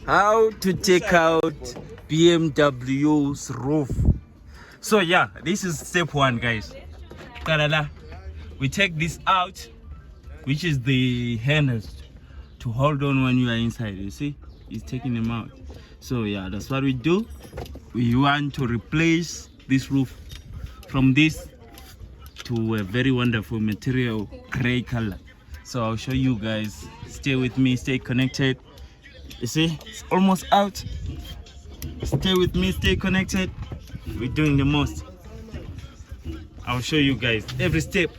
How to take out BMW's roof. So yeah, this is step one, guys. Ta-da-da. We take this out, which is the handles to hold on when you are inside. You see, it's taking them out. So yeah, that's what we do. We want to replace this roof from this to a very wonderful material, gray color. So I'll show you guys. Stay with me, stay connected. You see, it's almost out. Stay with me, stay connected. We're doing the most. I'll show you guys every step.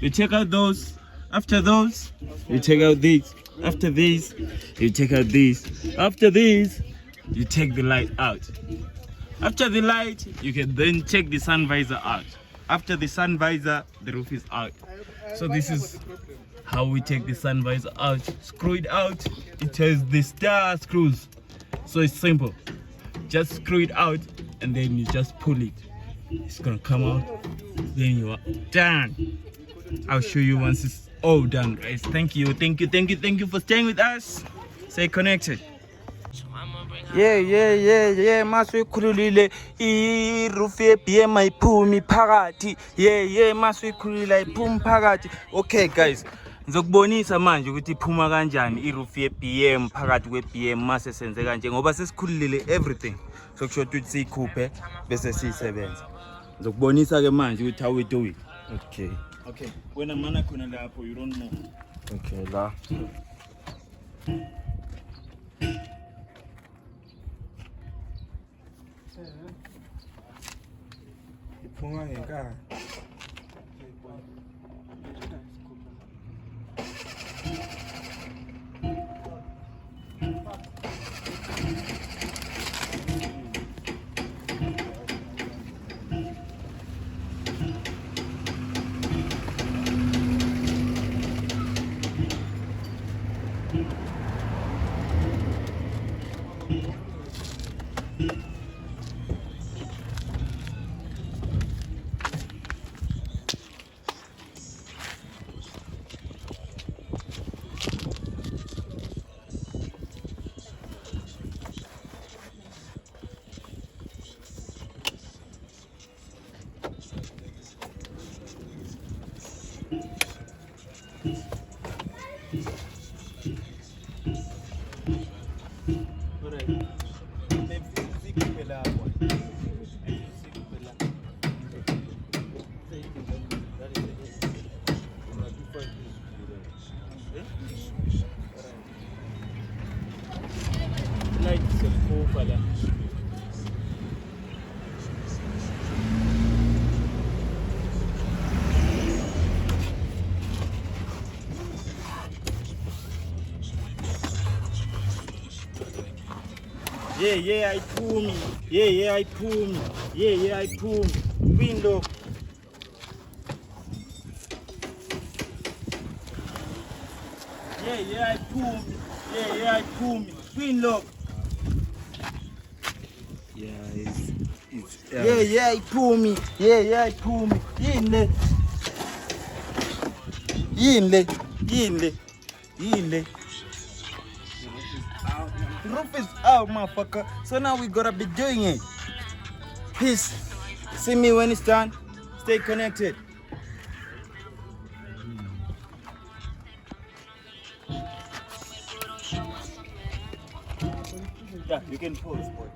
You take out those. After those, you take out these. After these, you take out these. After these, you take the light out. After the light, you can then take the sun visor out. After the sun visor, the roof is out. So this is how we take the sun visor out. Screw it out. It has the star screws. So it's simple. Just screw it out and then you just pull it. It's gonna come out. Then you are done. I'll show you once it's all done, guys. Thank you for staying with us. Stay connected. Yeah, masikhululile iroof ye-BM ayiphumi phakathi. Yeah, masikhululile ayiphumi phakathi. Okay guys, ngizokubonisa manje ukuthi iphuma kanjani iroof ye-BM phakathi kwe-BM mase senze kanje ngoba sesikhululile everything. So kusho ukuthi siyikhuphe bese siyisebenza. Ngizokubonisa ke manje ukuthi how we do it. Okay. Wena mana khona lapho, you don't know. Okay, la. Iphuma ngenkani. Yeah, I pull me. Yeah, I pull me. Yeah, I pull me. Window. Yeah, I pull me. Yeah, I pull me. Window. Yeah, it's yeah, I pull me. Yeah, I pull me. Yinle. The roof is out, motherfucker. So now we gotta be doing it. Peace. See me when it's done. Stay connected. Yeah, you can pause, boy.